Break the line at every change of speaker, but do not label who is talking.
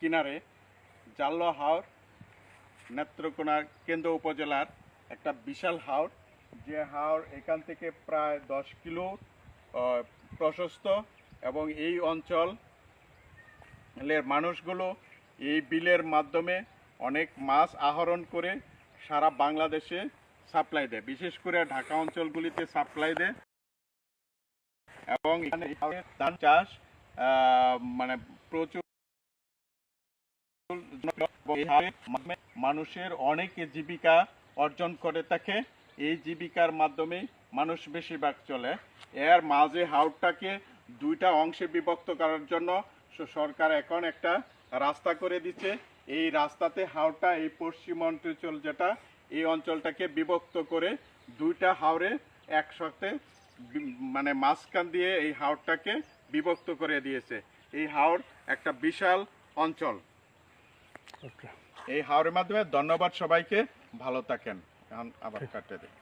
কিনারে জাল্লা হাওর নেত্রকোনা কেন্দ্র উপজেলার একটা বিশাল হাওর, যে হাওর এখান থেকে প্রায় 10 কিলো প্রশস্ত, এবং এই অঞ্চলের মানুষগুলো এই বিলের মাধ্যমে অনেক মাছ আহরণ করে সারা বাংলাদেশে সাপ্লাই দেয়, বিশেষ করে ঢাকা অঞ্চলগুলিতে সাপ্লাই দেয়। এবং এখানে ধান চাষ মানে প্রচুর, মানুষের অনেক জীবিকা অর্জন করে থাকে। এই জীবিকার মাধ্যমে মানুষ বেশিরভাগ চলে। এর মাঝে হাওরটাকে দুইটা অংশে বিভক্ত করার জন্য সরকার এখন একটা রাস্তা করে দিচ্ছে। এই রাস্তাতে হাওরটা, এই পশ্চিম অঞ্চল যেটা, এই অঞ্চলটাকে বিভক্ত করে দুইটা হাওরে একসাথে মানে মাঝখান দিয়ে এই হাওরটাকে বিভক্ত করে দিয়েছে। এই হাওর একটা বিশাল অঞ্চল। এই হাওরের মাধ্যমে ধন্যবাদ সবাইকে, ভালো থাকেন। এখন আবার কাটতে দিই।